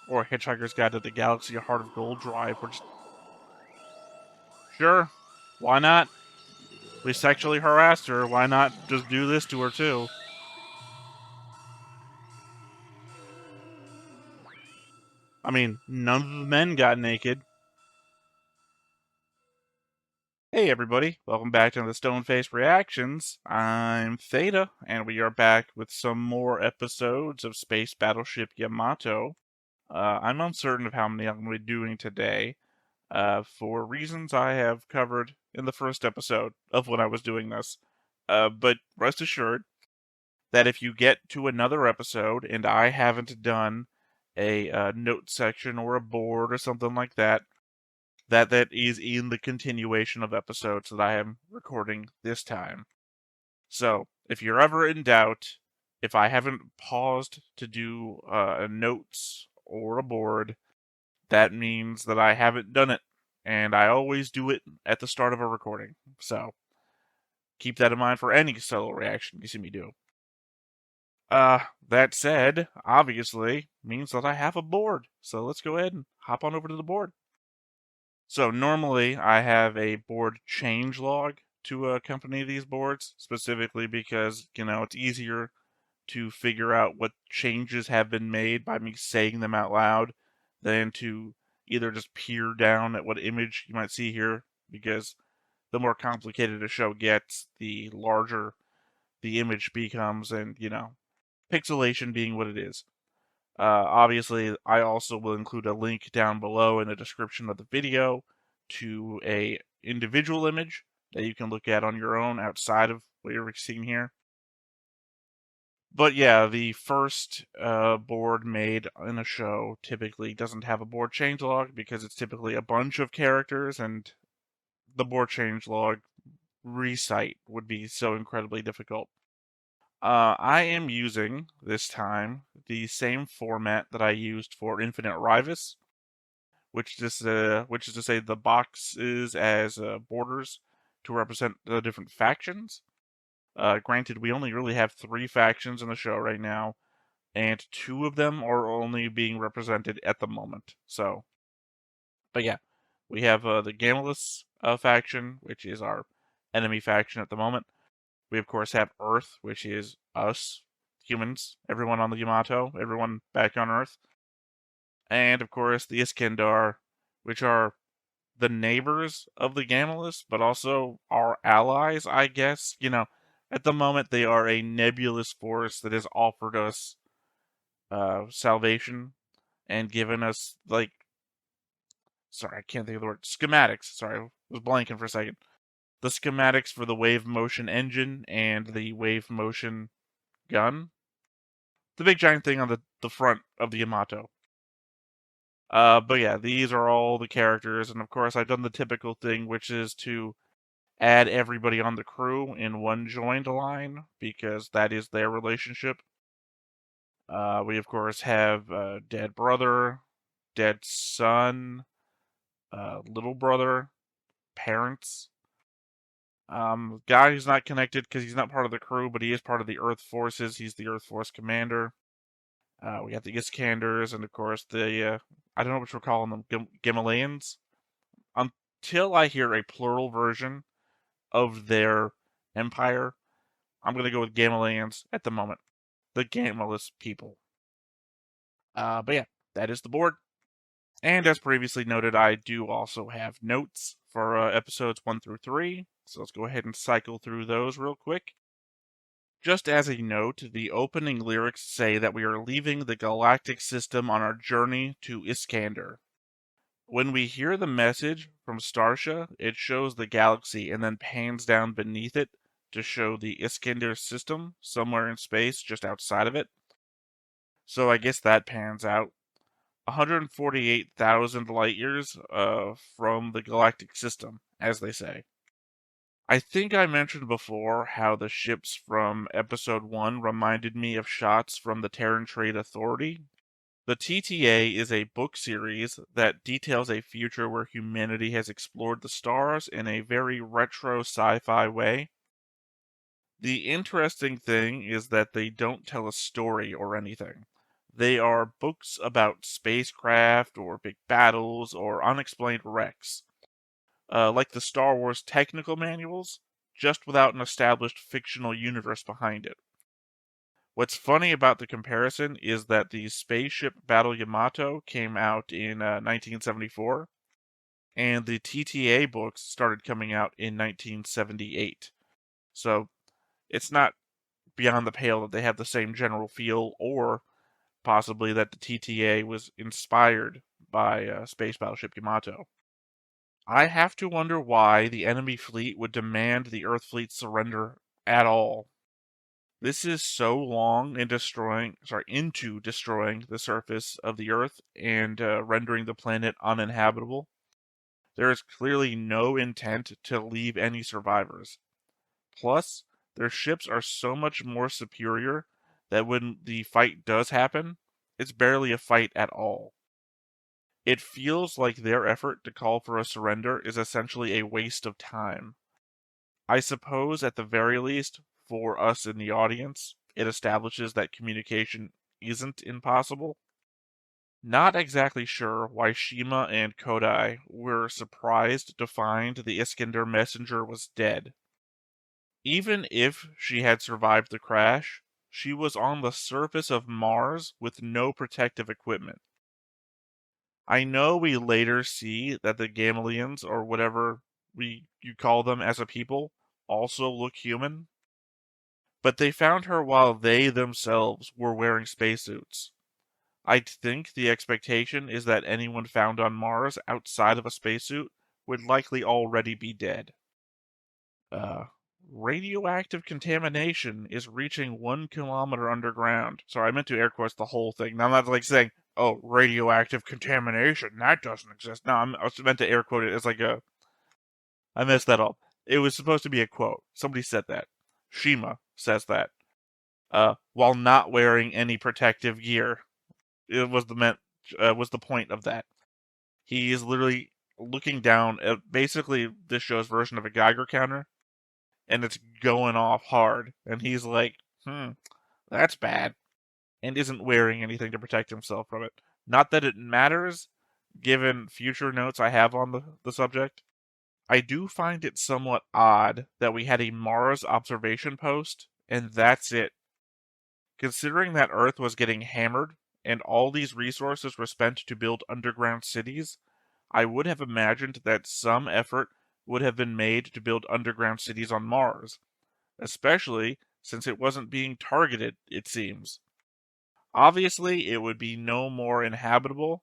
or Hitchhiker's Guide to the Galaxy, A Heart of Gold Drive, which, sure, why not? We sexually harassed her, why not just do this to her too? I mean, none of the men got naked. Hey everybody, welcome back to the Stone-Faced Reactions. I'm Theta, and we are back with some more episodes of Space Battleship Yamato. I'm uncertain of how many I'm going to be doing today, for reasons I have covered in the first episode of when I was doing this. But rest assured that if you get to another episode and I haven't done a note section or a board or something like that, that is in the continuation of episodes that I am recording this time. So, if you're ever in doubt, if I haven't paused to do notes or a board, that means that I haven't done it. And I always do it at the start of a recording. So, keep that in mind for any solo reaction you see me do. That said, obviously, means that I have a board. So let's go ahead and hop on over to the board. So normally I have a board change log to accompany these boards, specifically because, it's easier to figure out what changes have been made by me saying them out loud than to either just peer down at what image you might see here, because the more complicated a show gets, the larger the image becomes, and, pixelation being what it is. Obviously, I also will include a link down below in the description of the video to a individual image that you can look at on your own outside of what you're seeing here. But yeah, the first board made in a show typically doesn't have a board changelog because it's typically a bunch of characters, and the board changelog recite would be so incredibly difficult. I am using, this time, the same format that I used for Infinite Rivus, which is to say the boxes as borders to represent the different factions. Granted, we only really have 3 factions in the show right now, and 2 of them are only being represented at the moment. So, but yeah, we have the Gamulus faction, which is our enemy faction at the moment. We, of course, have Earth, which is us, humans, everyone on the Yamato, everyone back on Earth. And, of course, the Iskandar, which are the neighbors of the Gamulus, but also our allies, I guess. At the moment, they are a nebulous force that has offered us salvation and given us, sorry, I can't think of the word, schematics. Sorry, I was blanking for a second. The schematics for the wave motion engine and the wave motion gun. The big giant thing on the front of the Yamato. But yeah, these are all the characters, and of course I've done the typical thing, which is to add everybody on the crew in one joined line, because that is their relationship. We of course have dead brother, dead son, little brother, parents. Guy who's not connected because he's not part of the crew, but he is part of the Earth Forces. He's the Earth Force commander. We got the Iskanders, and of course the, I don't know what we're calling them, Gimalians. Until I hear a plural version of their empire, I'm going to go with Gamalians at the moment. The Gamalus people. But yeah, that is the board. And as previously noted, I do also have notes for episodes 1 through 3. So let's go ahead and cycle through those real quick. Just as a note, the opening lyrics say that we are leaving the galactic system on our journey to Iskander. When we hear the message from Starsha, it shows the galaxy and then pans down beneath it to show the Iskander system somewhere in space just outside of it. So I guess that pans out. 148,000 light years from the galactic system, as they say. I think I mentioned before how the ships from episode 1 reminded me of shots from the Terran Trade Authority. The TTA is a book series that details a future where humanity has explored the stars in a very retro sci-fi way. The interesting thing is that they don't tell a story or anything. They are books about spacecraft or big battles or unexplained wrecks, like the Star Wars technical manuals, just without an established fictional universe behind it. What's funny about the comparison is that the Spaceship Battle Yamato came out in 1974, and the TTA books started coming out in 1978. So it's not beyond the pale that they have the same general feel, or possibly that the TTA was inspired by Space Battleship Yamato. I have to wonder why the enemy fleet would demand the Earth fleet surrender at all. This is so long in into destroying the surface of the Earth and rendering the planet uninhabitable. There is clearly no intent to leave any survivors. Plus, their ships are so much more superior that when the fight does happen, it's barely a fight at all. It feels like their effort to call for a surrender is essentially a waste of time. I suppose, at the very least, for us in the audience, it establishes that communication isn't impossible. Not exactly sure why Shima and Kodai were surprised to find the Iskander messenger was dead. Even if she had survived the crash, she was on the surface of Mars with no protective equipment. I know we later see that the Gamaleons, or whatever you call them as a people, also look human, but they found her while they themselves were wearing spacesuits. I'd think the expectation is that anyone found on Mars outside of a spacesuit would likely already be dead. Uh, Radioactive contamination is reaching 1 kilometer underground. Sorry, I meant to air quotes the whole thing. Now I'm not like saying, "Oh, radioactive contamination that doesn't exist." No, I was meant to air quote it as like a. I messed that up. It was supposed to be a quote. Somebody said that. Shima says that. While not wearing any protective gear, it was the point of that. He is literally looking down at basically this show's version of a Geiger counter, and it's going off hard. And he's like, that's bad. And isn't wearing anything to protect himself from it. Not that it matters, given future notes I have on the subject. I do find it somewhat odd that we had a Mars observation post, and that's it. Considering that Earth was getting hammered, and all these resources were spent to build underground cities, I would have imagined that some effort would have been made to build underground cities on Mars, especially since it wasn't being targeted, it seems. Obviously, it would be no more inhabitable,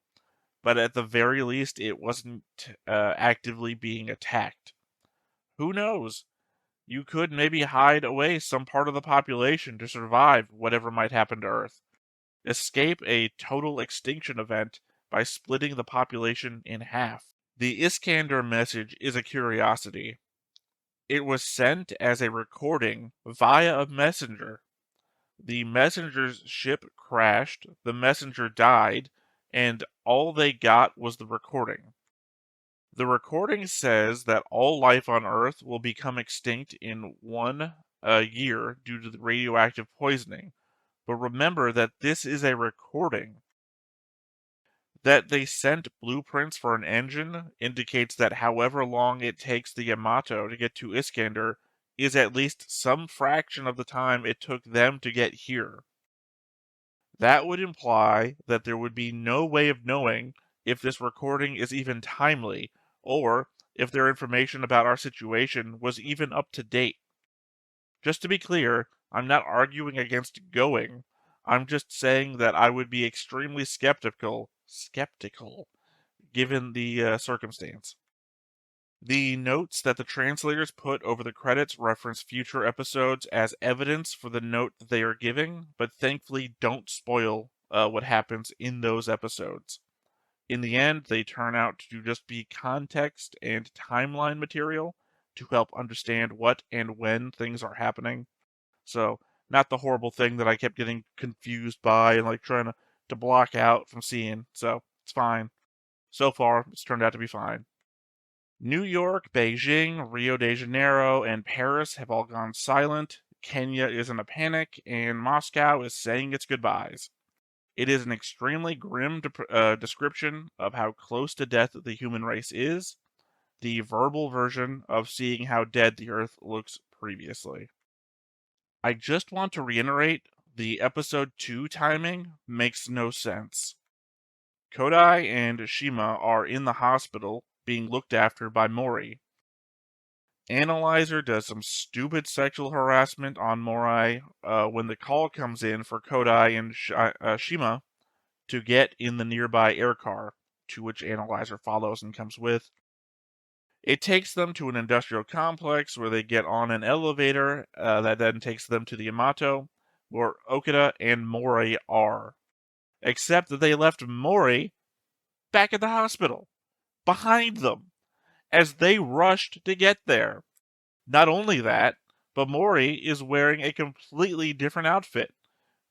but at the very least, it wasn't actively being attacked. Who knows? You could maybe hide away some part of the population to survive whatever might happen to Earth. Escape a total extinction event by splitting the population in half. The Iskander message is a curiosity. It was sent as a recording via a messenger. The messenger's ship crashed, the messenger died, and all they got was the recording. The recording says that all life on Earth will become extinct in 1 year due to the radioactive poisoning. But remember that this is a recording. That they sent blueprints for an engine indicates that however long it takes the Yamato to get to Iskander is at least some fraction of the time it took them to get here. That would imply that there would be no way of knowing if this recording is even timely, or if their information about our situation was even up to date. Just to be clear, I'm not arguing against going. I'm just saying that I would be extremely skeptical, given the circumstance. The notes that the translators put over the credits reference future episodes as evidence for the note that they are giving, but thankfully don't spoil what happens in those episodes. In the end, they turn out to just be context and timeline material to help understand what and when things are happening. So, not the horrible thing that I kept getting confused by and like trying to block out from seeing. So, it's fine. So far, it's turned out to be fine. New York, Beijing, Rio de Janeiro, and Paris have all gone silent. Kenya is in a panic, and Moscow is saying its goodbyes. It is an extremely grim description of how close to death the human race is, the verbal version of seeing how dead the Earth looks previously. I just want to reiterate, the episode 2 timing makes no sense. Kodai and Shima are in the hospital being looked after by Mori. Analyzer does some stupid sexual harassment on Mori when the call comes in for Kodai and Shima to get in the nearby air car, to which Analyzer follows and comes with. It takes them to an industrial complex where they get on an elevator that then takes them to the Yamato, where Okada and Mori are. Except that they left Mori back at the hospital, behind them, as they rushed to get there. Not only that, but Mori is wearing a completely different outfit,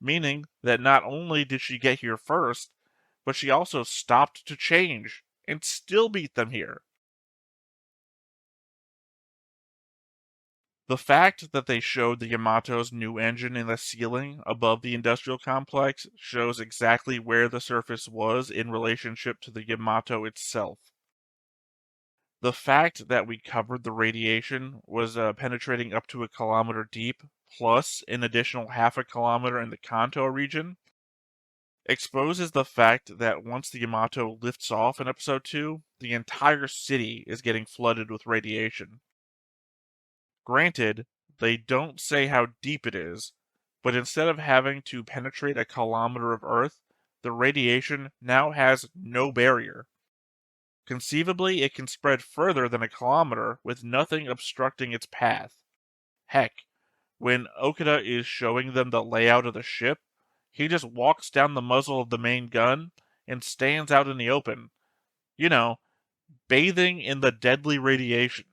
meaning that not only did she get here first, but she also stopped to change and still beat them here. The fact that they showed the Yamato's new engine in the ceiling above the industrial complex shows exactly where the surface was in relationship to the Yamato itself. The fact that we covered the radiation was penetrating up to 1 kilometer deep, plus an additional half a kilometer in the Kanto region, exposes the fact that once the Yamato lifts off in episode 2, the entire city is getting flooded with radiation. Granted, they don't say how deep it is, but instead of having to penetrate 1 kilometer of Earth, the radiation now has no barrier. Conceivably, it can spread further than 1 kilometer with nothing obstructing its path. Heck, when Okada is showing them the layout of the ship, he just walks down the muzzle of the main gun and stands out in the open. You know, bathing in the deadly radiation.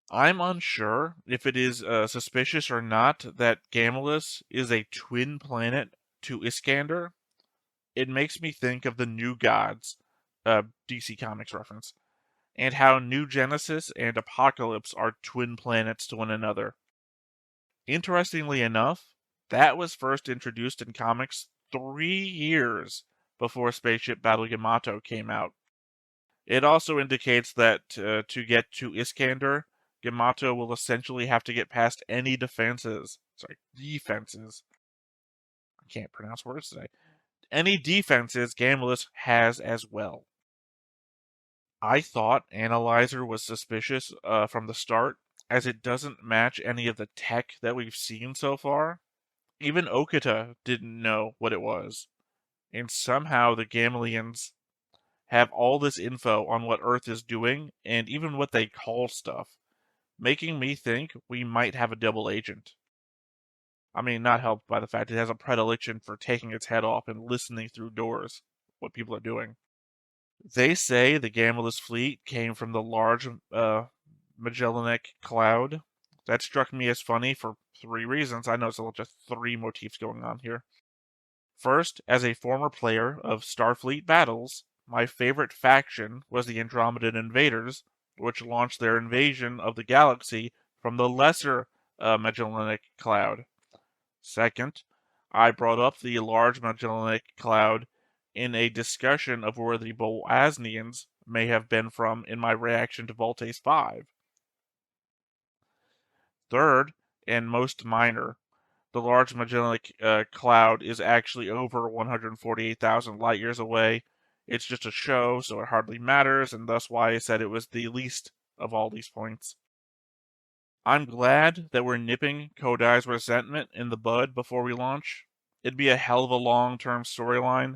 I'm unsure if it is suspicious or not that Gamulus is a twin planet to Iskander. It makes me think of the New Gods, DC Comics reference, and how New Genesis and Apocalypse are twin planets to one another. Interestingly enough, that was first introduced in comics 3 years before Spaceship Battle Yamato came out. It also indicates that to get to Iskander, Yamato will essentially have to get past any defenses. I can't pronounce words today. Any defenses Gamulus has as well. I thought Analyzer was suspicious from the start, as it doesn't match any of the tech that we've seen so far. Even Okata didn't know what it was. And somehow the Gamalians have all this info on what Earth is doing, and even what they call stuff, making me think we might have a double agent. I mean, not helped by the fact it has a predilection for taking its head off and listening through doors, what people are doing. They say the Gamulus fleet came from the large Magellanic Cloud. That struck me as funny for 3 reasons. I noticed just 3 motifs going on here. First, as a former player of Starfleet Battles, my favorite faction was the Andromedan Invaders, which launched their invasion of the galaxy from the lesser Magellanic Cloud. Second, I brought up the Large Magellanic Cloud in a discussion of where the Boasnians may have been from in my reaction to Voltace 5. Third, and most minor, the Large Magellanic Cloud is actually over 148,000 light years away. It's just a show, so it hardly matters, and thus why I said it was the least of all these points. I'm glad that we're nipping Kodai's resentment in the bud before we launch. It'd be a hell of a long-term storyline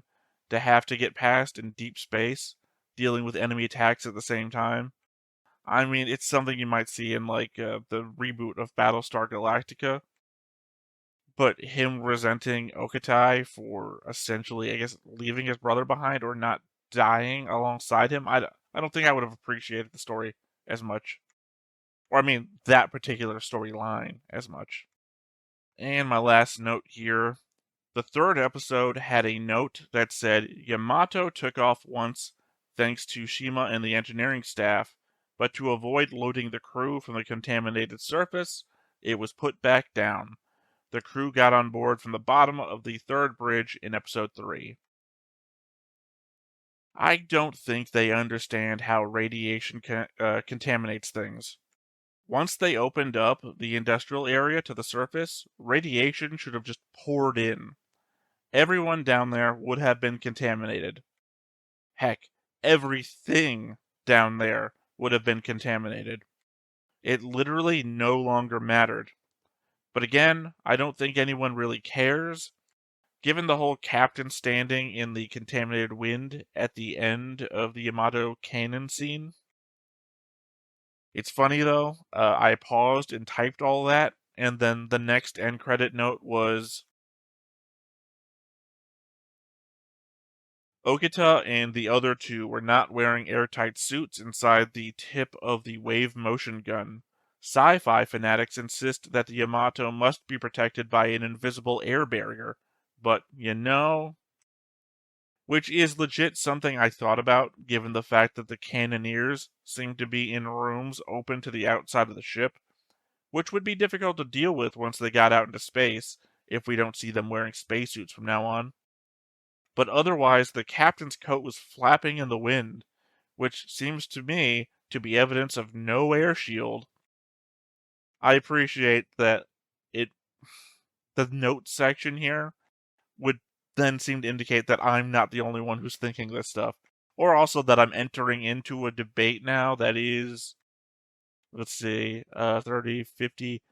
to have to get past in deep space, dealing with enemy attacks at the same time. I mean, it's something you might see in, like, the reboot of Battlestar Galactica. But him resenting Okatai for essentially, I guess, leaving his brother behind or not dying alongside him, I don't think I would have appreciated the story as much. Or, I mean, that particular storyline as much. And my last note here, the 3rd episode had a note that said Yamato took off once thanks to Shima and the engineering staff, but to avoid loading the crew from the contaminated surface, it was put back down. the crew got on board from the bottom of the third bridge in episode 3. I don't think they understand how radiation contaminates things. Once they opened up the industrial area to the surface, radiation should have just poured in. Everyone down there would have been contaminated. Heck, everything down there would have been contaminated. It literally no longer mattered. But again, I don't think anyone really cares, given the whole captain standing in the contaminated wind at the end of the Yamato cannon scene. It's funny though, I paused and typed all that, and then the next end credit note was Okita and the other two were not wearing airtight suits inside the tip of the wave motion gun. Sci-fi fanatics insist that the Yamato must be protected by an invisible air barrier, but which is legit something I thought about, given the fact that the cannoneers seem to be in rooms open to the outside of the ship, which would be difficult to deal with once they got out into space, if we don't see them wearing spacesuits from now on. But otherwise, the captain's coat was flapping in the wind, which seems to me to be evidence of no air shield. I appreciate that the notes section here would then seem to indicate that I'm not the only one who's thinking this stuff. Or also that I'm entering into a debate now that is, let's see, 30, 50,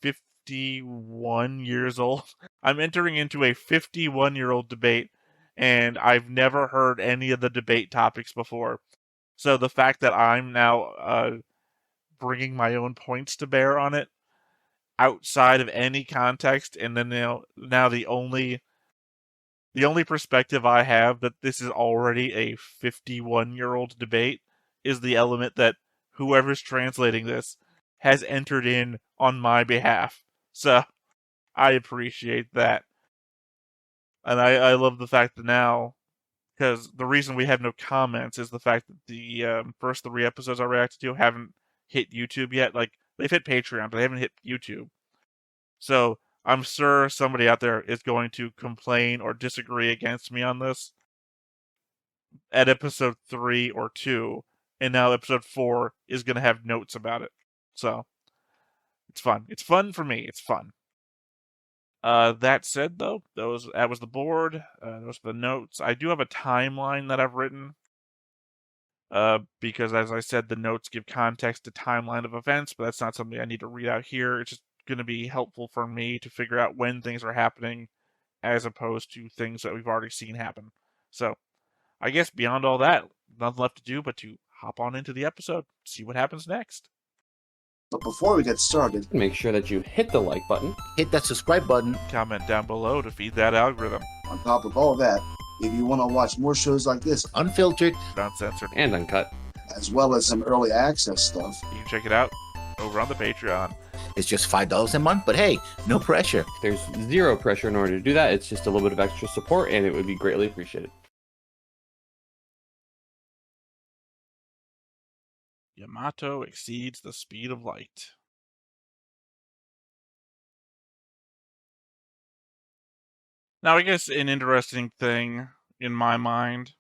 51 years old. I'm entering into a 51-year-old debate, and I've never heard any of the debate topics before. So the fact that I'm now bringing my own points to bear on it, outside of any context, and then now the only perspective I have that this is already a 51-year-old debate is the element that whoever's translating this has entered in on my behalf. So I appreciate that. And I love the fact that now, because the reason we have no comments is the fact that the first 3 episodes I reacted to haven't hit YouTube yet. Like, they've hit Patreon, but they haven't hit YouTube. So I'm sure somebody out there is going to complain or disagree against me on this at episode 3 or 2, and now episode 4 is going to have notes about it. So it's fun. It's fun for me. It's fun. That said, though, that was the board. Those are the notes. I do have a timeline that I've written. Because as I said, the notes give context to timeline of events, but that's not something I need to read out here. It's just going to be helpful for me to figure out when things are happening, as opposed to things that we've already seen happen. So, I guess beyond all that, nothing left to do but to hop on into the episode, see what happens next. But before we get started, make sure that you hit the like button, hit that subscribe button, comment down below to feed that algorithm. On top of all that, if you want to watch more shows like this, unfiltered, uncensored, and uncut, as well as some early access stuff, you can check it out over on the Patreon. It's just $5 a month, but hey, no pressure. There's zero pressure in order to do that. It's just a little bit of extra support, and it would be greatly appreciated. Yamato exceeds the speed of light. Now, I guess an interesting thing in my mind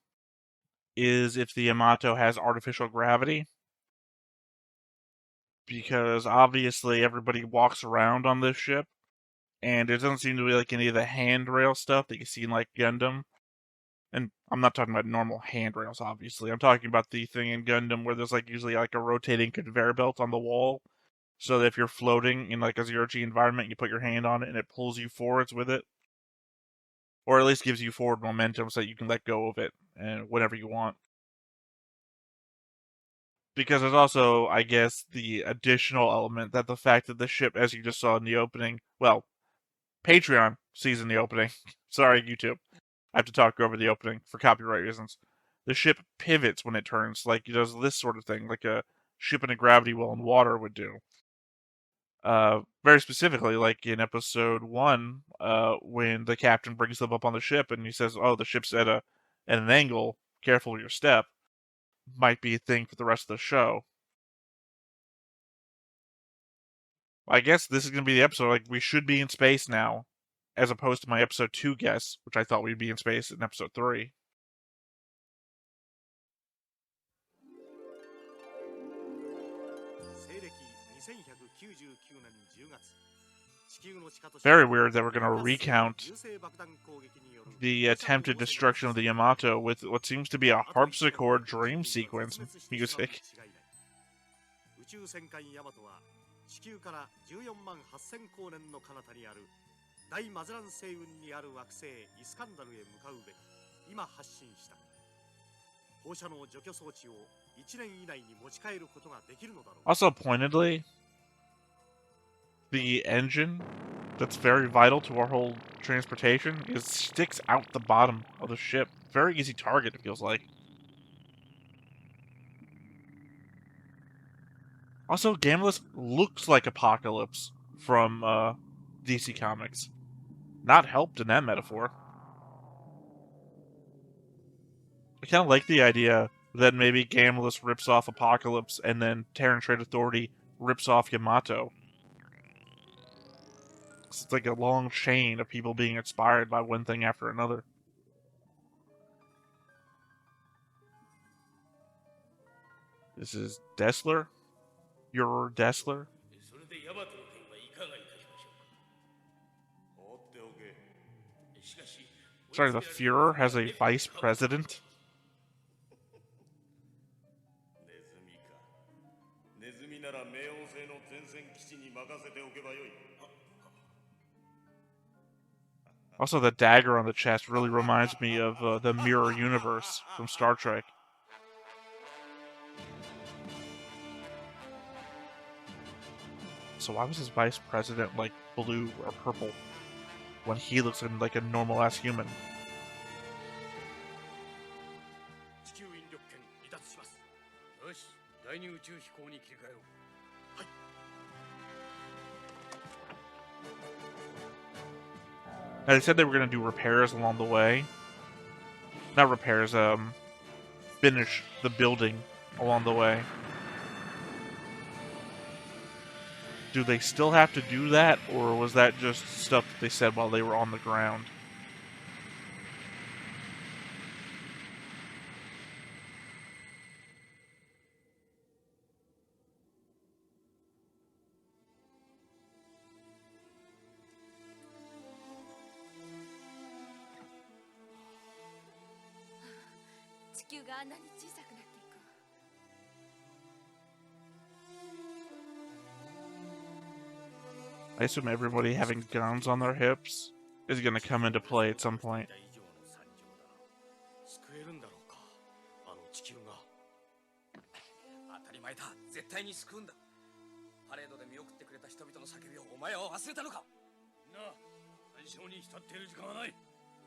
is if the Yamato has artificial gravity. Because obviously everybody walks around on this ship, and it doesn't seem to be like any of the handrail stuff that you see in like Gundam. And I'm not talking about normal handrails, obviously. I'm talking about the thing in Gundam where there's like usually like a rotating conveyor belt on the wall, so that if you're floating in like a zero-G environment, you put your hand on it and it pulls you forwards with it. Or at least gives you forward momentum so that you can let go of it and whenever you want. Because there's also, I guess, the additional element that the fact that the ship, as you just saw in the opening, well, Patreon sees in the opening. Sorry, YouTube. I have to talk over the opening for copyright reasons. The ship pivots when it turns, like it does this sort of thing, like a ship in a gravity well in water would do. Very specifically, like in episode 1, when the captain brings them up on the ship and he says, "Oh, the ship's at an angle. Careful with your step." Might be a thing for the rest of the show. I guess this is gonna be the episode. Like, we should be in space now, as opposed to my episode 2 guess, which I thought we'd be in space in episode 3. Very weird that we're gonna recount the attempted destruction of the Yamato with what seems to be a harpsichord dream sequence music. 宇宙戦艦ヤマトは地球から14万8000光年の彼方にある大マゼラン星雲にある惑星イスカンダルへ向かうべく今発進した。放射能除去装置を1年以内に持ち帰ることができるのだろう。 Also, pointedly, the engine that's very vital to our whole transportation sticks out the bottom of the ship. Very easy target, it feels like. Also, Gamlis looks like Apocalypse from DC Comics. Not helped in that metaphor. I kind of like the idea that maybe Gamlis rips off Apocalypse and then Terran Trade Authority rips off Yamato. It's like a long chain of people being inspired by one thing after another. This is Dessler? Your Dessler? Sorry, the Führer has a vice president? Also, the dagger on the chest really reminds me of the Mirror Universe from Star Trek. So why was his vice president like blue or purple when he looks like a normal-ass human? Now, they said they were going to do repairs along the way. Not repairs, finish the building along the way. Do they still have to do that, or was that just stuff that they said while they were on the ground? I assume everybody having guns on their hips is going to come into play at some point.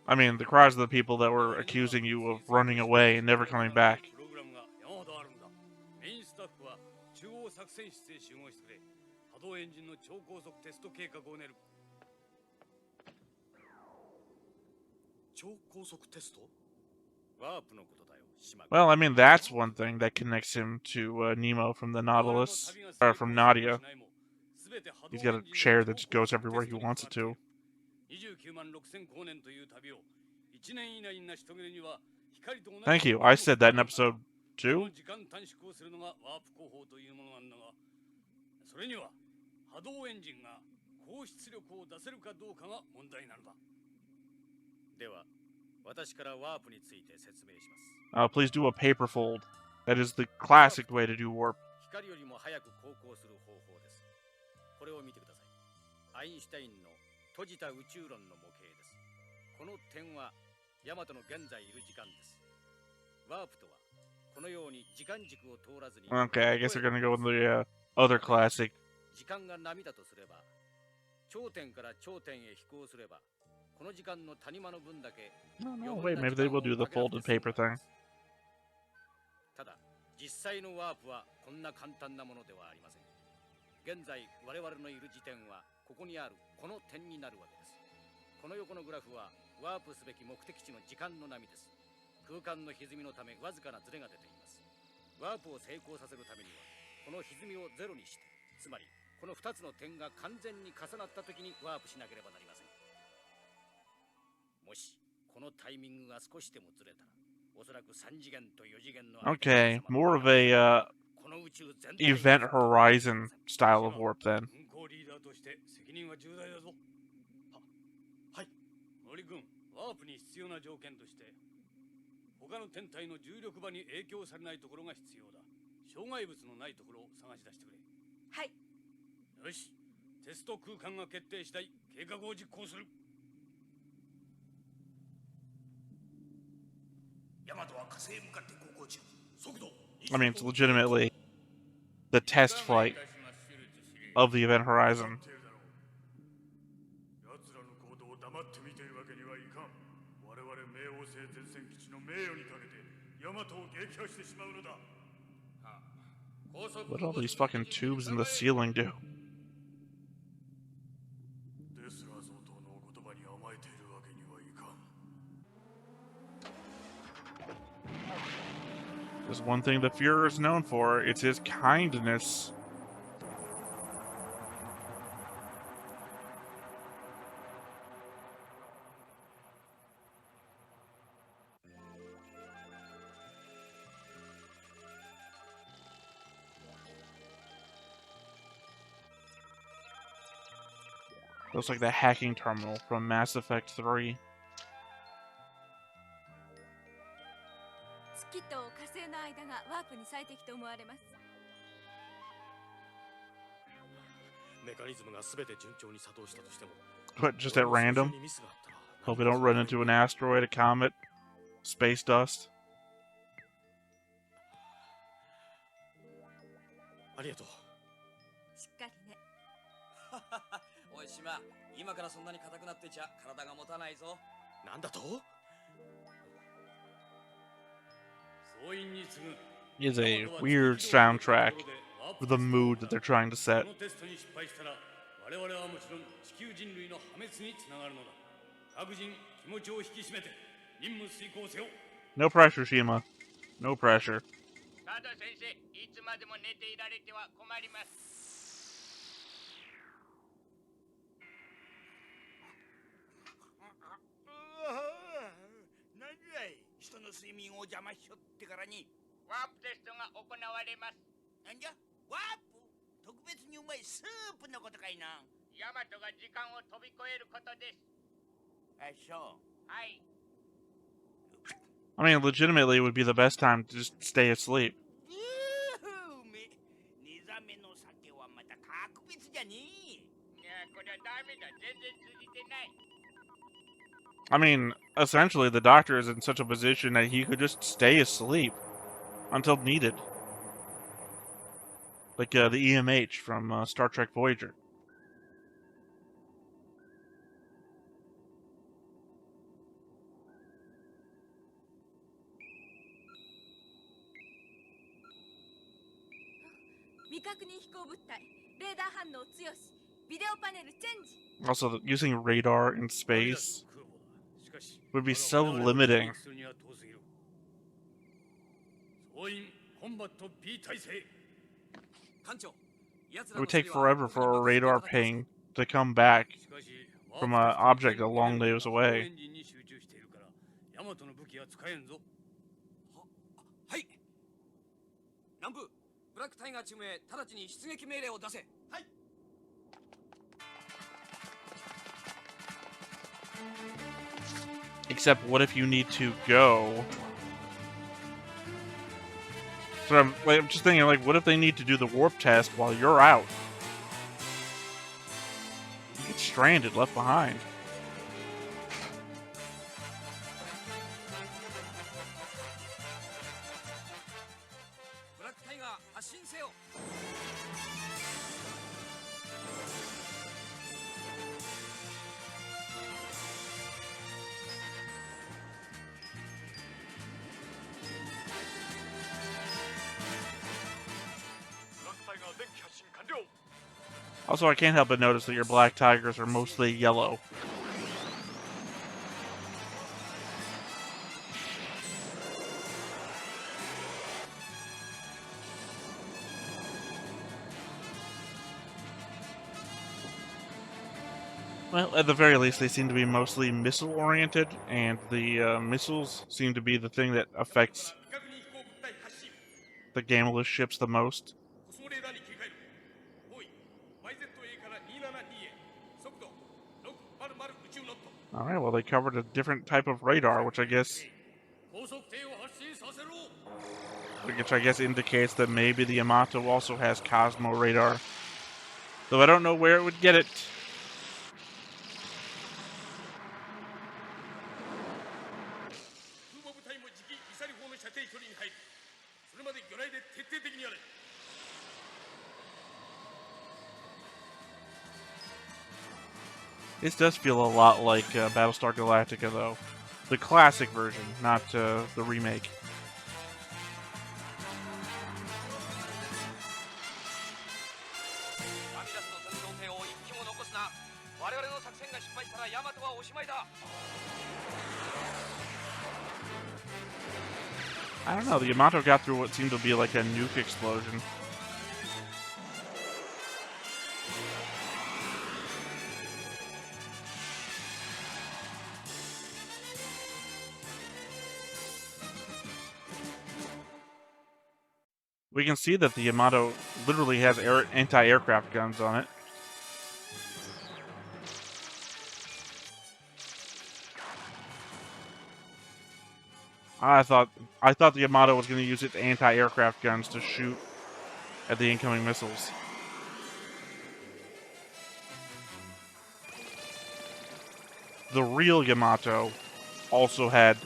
I mean, the cries of the people that were accusing you of running away and never coming back. Well, I mean, that's one thing that connects him to Nemo from the Nautilus, or from Nadia. He's got a chair that just goes everywhere he wants it to. Thank you. I said that in episode 2. Please do a paper fold. That is the classic way to do warp. Okay, I guess they're gonna go with the other classic. No, wait, maybe they will do the folded paper thing. この2つの点が完全に重なった時にワープしなければなりません。もしこのタイミングが少しでもずれたら、おそらく3次元と4次元の Okay, more of a Event Horizon style of warp then. 運行リーダーとして責任は重大だぞ。はい。森君、ワープに必要な条件として、他の天体の重力場に影響されないところが必要だ。障害物のないところを探し出してくれ。はい。よし、テスト空間が決定次第、計画を実行する。ヤマトは火星へ向かって航行中。速度。I mean, it's legitimately the test flight of the Event Horizon. 奴らの行動を黙って見ているわけにはいかん。我々冥王星前線基地の名誉にかけてヤマトを撃破してしまうのだ。What do all these fucking tubes in the ceiling do? ですら相当のお言葉に甘えているわけにはいかん。There's one thing the Führer is known for, it's his kindness. Looks like the hacking terminal from Mass Effect 3. 月と火星の間がワープに最適と思われます。メカニズムが全て順調に作動したとしても、 But just at random? Hope we don't run into an asteroid, a comet, space dust. ありがとう。しっかりね。おい島、今からそんなに硬くなってちゃ体が持たないぞ。なんだとIs a weird soundtrack for the mood that they're trying to set. No pressure, Shima. No pressure. ただ先生、いつまでも寝ていられては困ります。何だい、人の睡眠を邪魔しよってからに。ワープテストが行われます。なんじゃ、ワープ？特別にうまいスープのことかいな。ヤマトが時間を飛び越えることです。あ、そう。はい。I mean, legitimately, it would be the best time to just stay asleep. 寝覚めの酒はまた格別じゃねえ。いや、これはダメだ。全然通じてない。I mean, essentially, the Doctor is in such a position that he could just stay asleep until needed. Like the EMH from Star Trek Voyager. Also, using radar in space would be so limiting. It would take forever for a radar ping to come back from an object a long ways away. はい。南部、ブラックタイガーチームへ直ちに出撃命令を出せ。はい。Except, what if you need to go? So I'm just thinking, like, what if they need to do the warp test while you're out? You get stranded, left behind. Also, I can't help but notice that your black tigers are mostly yellow. Well, at the very least, they seem to be mostly missile-oriented, and the missiles seem to be the thing that affects the gameless ships the most. Alright, well, they covered a different type of radar, which I guess indicates that maybe the Yamato also has Cosmo radar. Though I don't know where it would get it. This does feel a lot like Battlestar Galactica, though. The classic version, not the remake. I don't know, the Yamato got through what seemed to be like a nuke explosion. We can see that the Yamato literally has anti-aircraft guns on it. I thought the Yamato was going to use its anti-aircraft guns to shoot at the incoming missiles. The real Yamato also had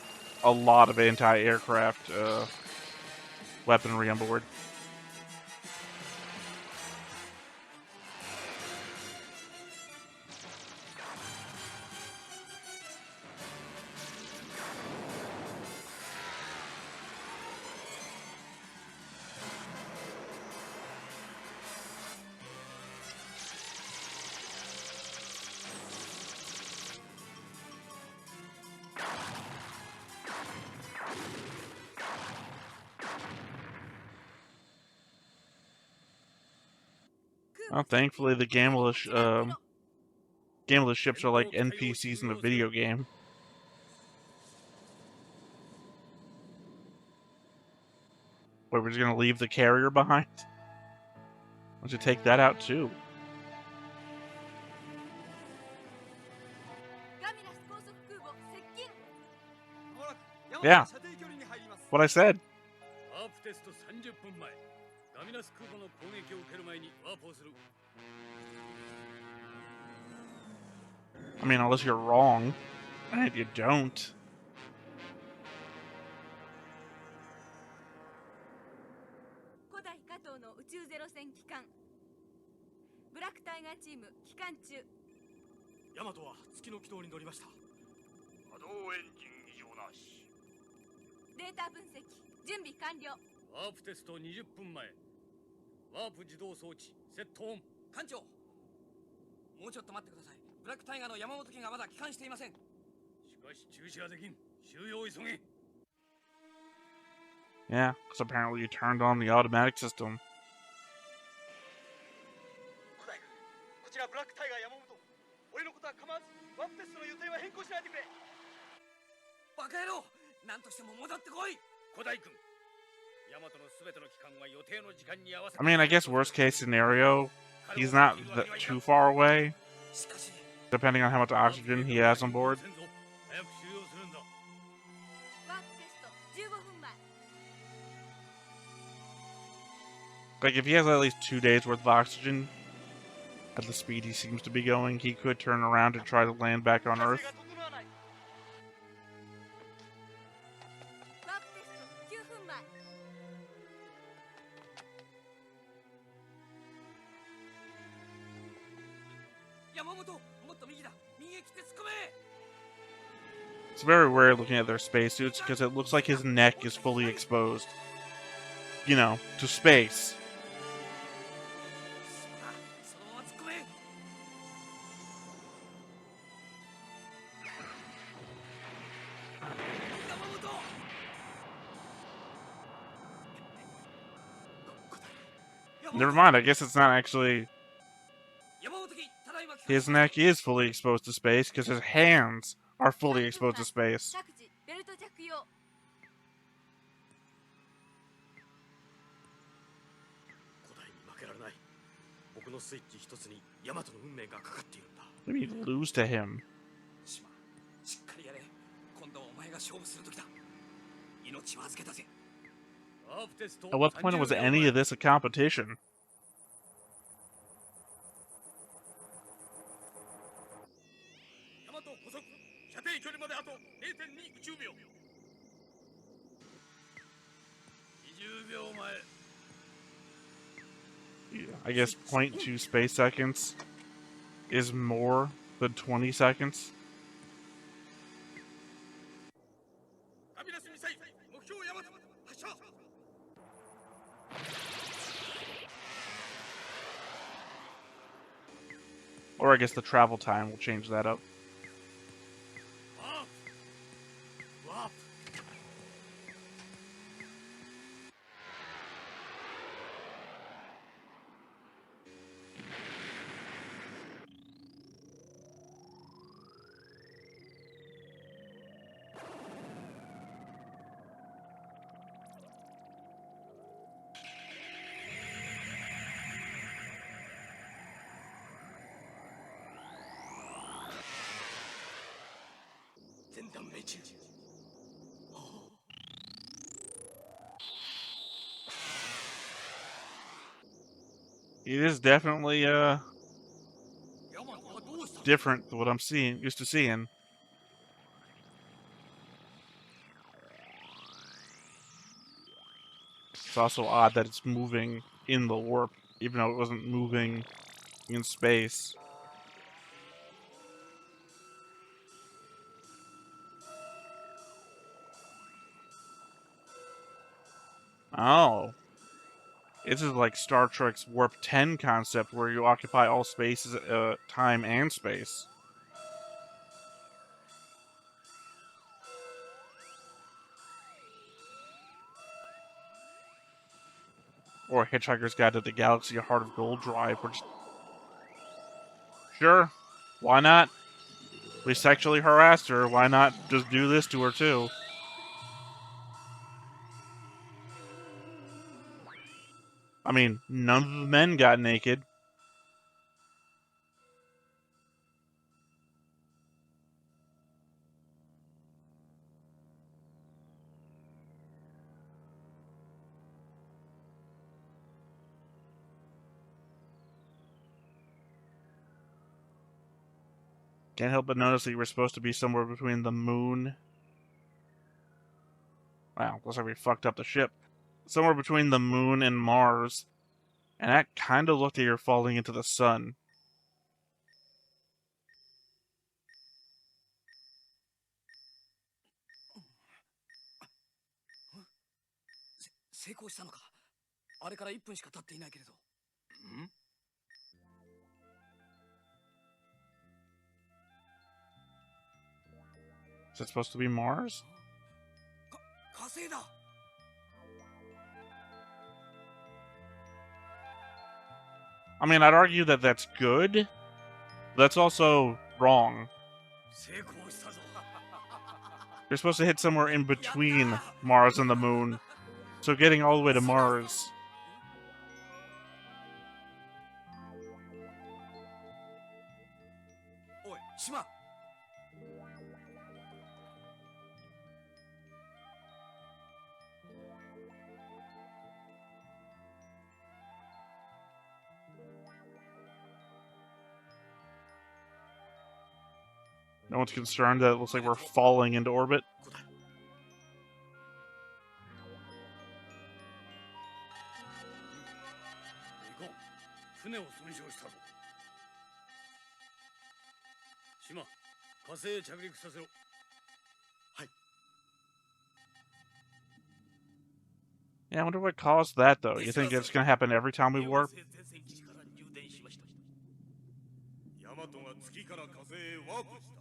a lot of anti-aircraft weaponry on board. Well, thankfully, the gameless ships are like NPCs in a video game. Wait, we're just gonna leave the carrier behind? Why don't you take that out too? Yeah, what I said. I mean, unless you're wrong, and you don't. Yeah, because apparently you turned on the automatic system. I mean, I guess worst case scenario, he's not too far away, depending on how much oxygen he has on board. Like, if he has at least 2 days worth of oxygen, at the speed he seems to be going, he could turn around and try to land back on Earth. It's very rare looking at their spacesuits because it looks like his neck is fully exposed. You know, to space. Never mind, I guess it's not actually... His neck is fully exposed to space because his hands are fully exposed to space. 着地ベルト着用。古代に負けられない。僕のスイッチ一つにヤマトの運命がかかっているんだ。 Maybe lose to him. 島、しっかりやれ。今度はお前が勝負する時だ。命を預けたぜ。 ワープテスト At what point was any of this a competition? ヤマト補足。射程距離まであと 0.2 宇宙秒。20秒前。 I guess 0.2 space seconds is more than 20 seconds. アビラスミサイル目標ヤマト発射。 Or I guess the travel time will change that up. ワープ。ワープ。 全弾命中。 It is definitely ヤマトはどうした？ different than what I'm used to seeing. It's also odd that it's moving in the warp, even though it wasn't moving in space. Oh. This is like Star Trek's Warp 10 concept, where you occupy all spaces, time and space. Or Hitchhiker's Guide to the Galaxy, A Heart of Gold Drive, which... Sure, why not? We sexually harassed her, why not just do this to her too? I mean, none of the men got naked. Can't help but notice that you were supposed to be somewhere between the moon... Wow, looks like we fucked up the ship. Somewhere between the moon and Mars. And that kind of looked like you're falling into the sun. 成功したのか。あれから1分しか経っていないけれど。ん？ Is it supposed to be Mars? 火星だ。 I mean, I'd argue that that's good. But that's also wrong. 成功したぞ。 You're supposed to hit somewhere in between Mars and the moon. So getting all the way to Mars... おい、島。 No one's concerned that it looks like we're falling into orbit. 行こう。船を損傷したぞ。島、火星へ着陸させろ。 Yeah, I wonder what caused that, though. You think it's gonna happen every time we warp? ヤマトが月から火星へワープした。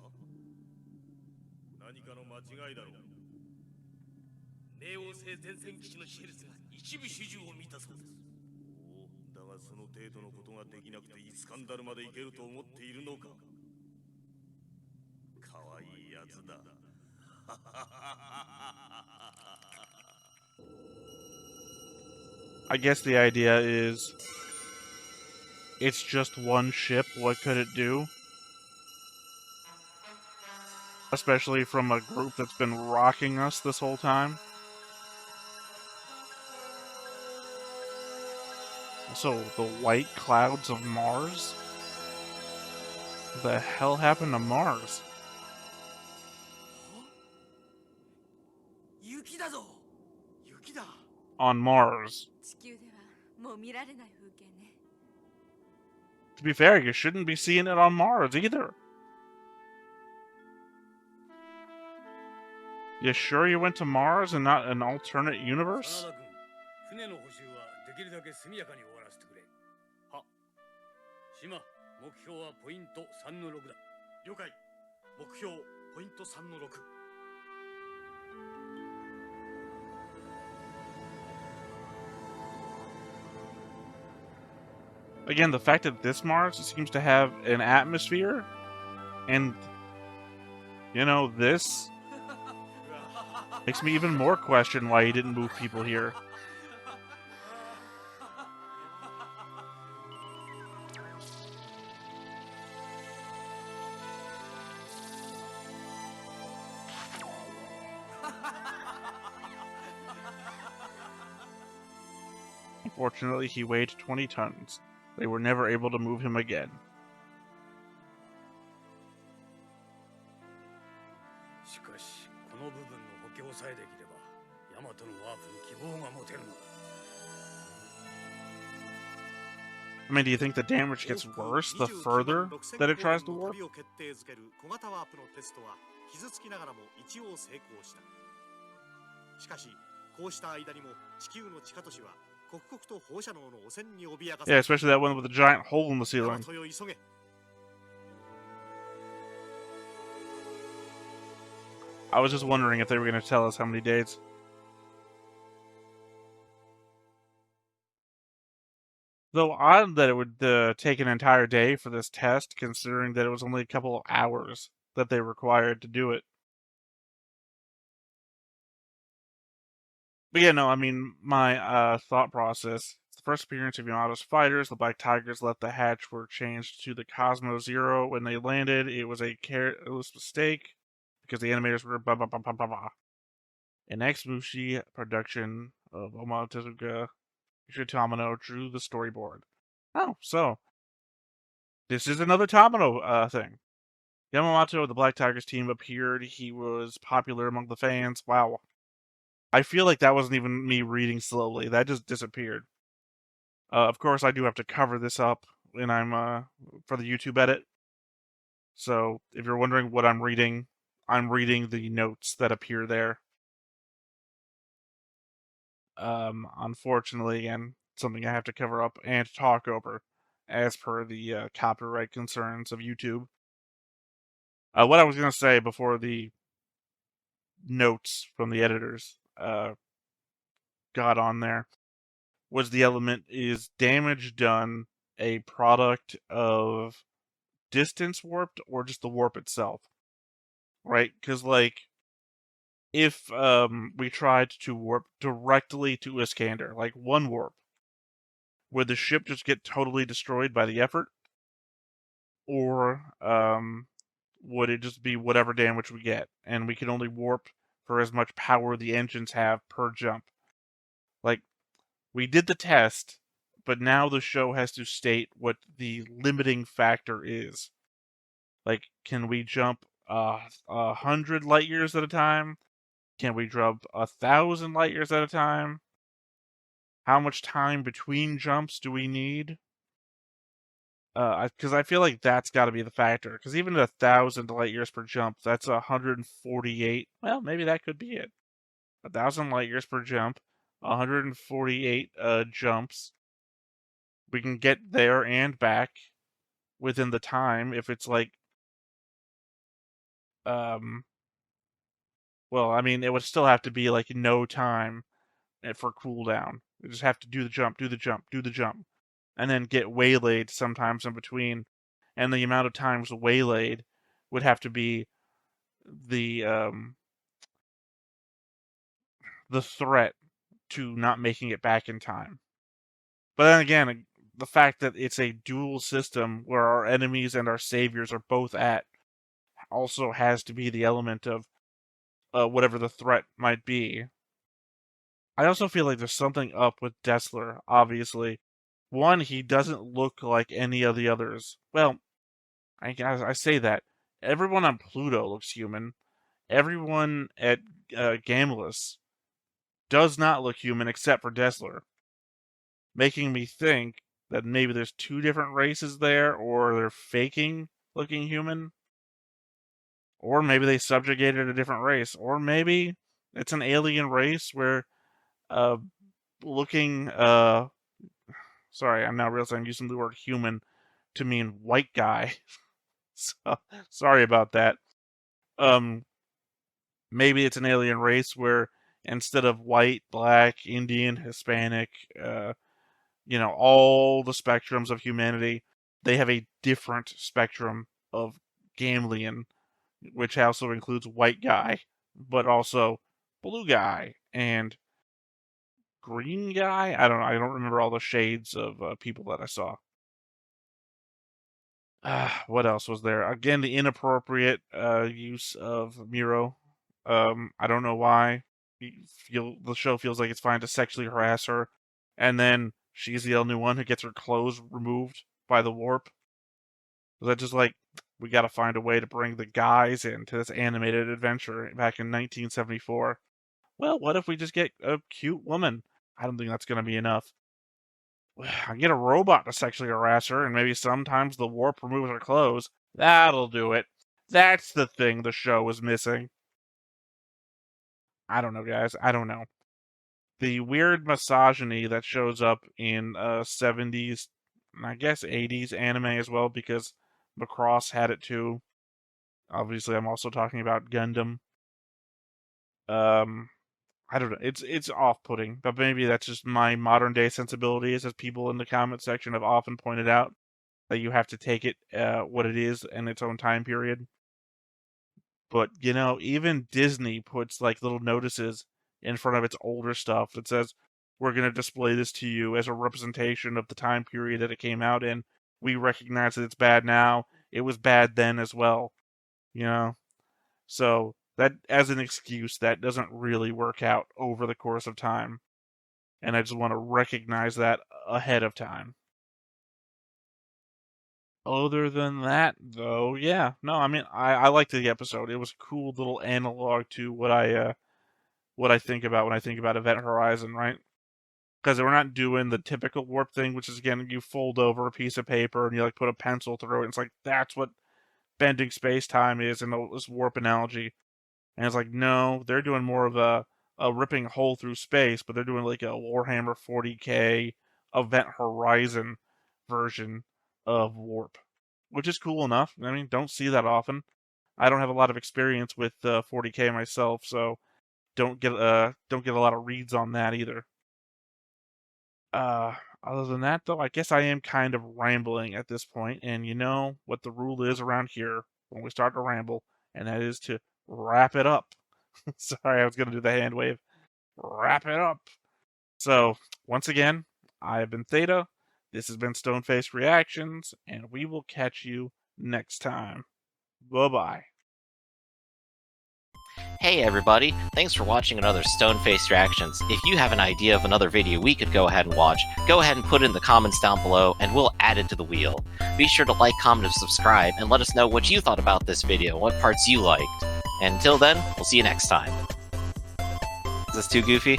何かの間違いだろう。冥王星前線基地のシェルスが一部始終を見たそうです。だがその程度のことができなくてイスカンダルまで行けると思っているのか。かわいいやつだ。I guess the idea is it's just one ship. What could it do? Especially from a group that's been rocking us this whole time. So, the white clouds of Mars? What the hell happened to Mars? 雪だぞ。雪だ。 On Mars. 地球ではもう見られない風景ね。 To be fair, you shouldn't be seeing it on Mars either. You sure you went to Mars and not an alternate universe? 真田君、船の補修はできるだけ速やかに終わらせてくれ。は。島、目標はポイント3の6だ。了解。目標ポイント3の6。 Again, the fact that this Mars seems to have an atmosphere, and, you know, this makes me even more question why he didn't move people here. Unfortunately, he weighed 20 tons. They were never able to move him again. しかし、この部分の補強さえできれば、ヤマトのワープに希望が持てるのだ。 I mean, do you think the damage gets worse the further that it tries to warp? 旅を決定づける小型ワープのテストは傷つきながらも一応成功した。しかし、こうした間にも地球の地下都市は刻々と放射能の汚染に脅かさ Yeah, れ especially that one with the giant hole in the ヤマ ceiling. トよ急げ。 I was just wondering if they were going to tell us how many days. Though odd that it would take an entire day for this test, considering that it was only a couple of hours that they required to do it. But yeah, no, I mean, my thought process. The first appearance of Yamato's fighters, the Black Tigers left the hatch were changed to the Cosmo Zero when they landed. It was a careless mistake because the animators were blah blah blah blah blah blah. An ex-Mushi production of Omotezuka Tamino drew the storyboard. Oh, so this is another Tamino thing. Yamamoto of the Black Tigers team appeared. He was popular among the fans. Wow. I feel like that wasn't even me reading slowly. That just disappeared. Of course, I do have to cover this up when I'm for the YouTube edit. So if you're wondering what I'm reading the notes that appear there. Unfortunately, again, something I have to cover up and talk over, as per the copyright concerns of YouTube. What I was going to say before the notes from the editors got on there was the element is damage done a product of distance warped or just the warp itself, right? Because like if we tried to warp directly to Iskander, like one warp, would the ship just get totally destroyed by the effort, or would it just be whatever damage we get, and we can only warp for as much power the engines have per jump? Like, we did the test, but now the show has to state what the limiting factor is. Like, can we jump 100 light years at a time? Can we jump 1,000 light years at a time? How much time between jumps do we need? Because I feel like that's got to be the factor. Because even at 1,000 light years per jump, that's 148. Well, maybe that could be it. 1,000 light years per jump, 148 jumps. We can get there and back within the time if it's like, well, I mean, it would still have to be like no time for cooldown. We just have to do the jump, do the jump, do the jump. and then get waylaid sometimes in between. And the amount of times waylaid would have to be the threat to not making it back in time. But then again, the fact that it's a dual system where our enemies and our saviors are both at also has to be the element of whatever the threat might be. I also feel like there's something up with Dessler, obviously. One, he doesn't look like any of the others. Well, I say that. Everyone on Pluto looks human. Everyone at Gamlis does not look human except for Dessler, making me think that maybe there's two different races there, or they're faking looking human, or maybe they subjugated a different race, or maybe it's an alien race where looking sorry, I'm now realizing I'm using the word human to mean white guy. So, sorry about that. Maybe it's an alien race where instead of white, black, Indian, Hispanic, all the spectrums of humanity, they have a different spectrum of Gamlian, which also includes white guy, but also blue guy and green guy. I don't know. I don't remember all the shades of people that I saw. What else was there? Again, the inappropriate use of Miro. I don't know why. The show feels like it's fine to sexually harass her, and then she's the only one who gets her clothes removed by the warp. Was that just like, we gotta find a way to bring the guys into this animated adventure back in 1974? Well, what if we just get a cute woman? I don't think that's gonna be enough. I get a robot to sexually harass her, and maybe sometimes the warp removes her clothes. That'll do it. That's the thing the show was missing. I don't know, guys. I don't know. The weird misogyny that shows up in 70s, I guess 80s anime as well, because Macross had it too. Obviously, I'm also talking about Gundam. I don't know. It's off-putting, but maybe that's just my modern day sensibilities, as people in the comment section have often pointed out, that you have to take it what it is in its own time period. But even Disney puts like little notices in front of its older stuff that says, "We're going to display this to you as a representation of the time period that it came out in. We recognize that it's bad now. It was bad then as well." So that, as an excuse, that doesn't really work out over the course of time. And I just want to recognize that ahead of time. Other than that, though, yeah. No, I mean, I liked the episode. It was a cool little analog to what I think about when I think about Event Horizon, right? Because we're not doing the typical warp thing, which is, again, you fold over a piece of paper and you like put a pencil through it. It's like, that's what bending space-time is in this warp analogy. And it's like, no, they're doing more of a ripping a hole through space, but they're doing like a Warhammer 40k Event Horizon version of warp, which is cool enough. I mean, don't see that often. I don't have a lot of experience with 40k myself, so don't get a lot of reads on that either. Other than that, though, I guess I am kind of rambling at this point, and you know what the rule is around here when we start to ramble, and that is to wrap it up. Sorry, I was going to do the hand wave. Wrap it up. So, once again, I have been Theta. This has been Stoneface Reactions, and we will catch you next time. Bye-bye. Hey everybody, thanks for watching another Stoneface Reactions. If you have an idea of another video we could go ahead and watch, go ahead and put it in the comments down below and we'll add it to the wheel. Be sure to like, comment, and subscribe, and let us know what you thought about this video, what parts you liked. And until then, we'll see you next time. Is this too goofy?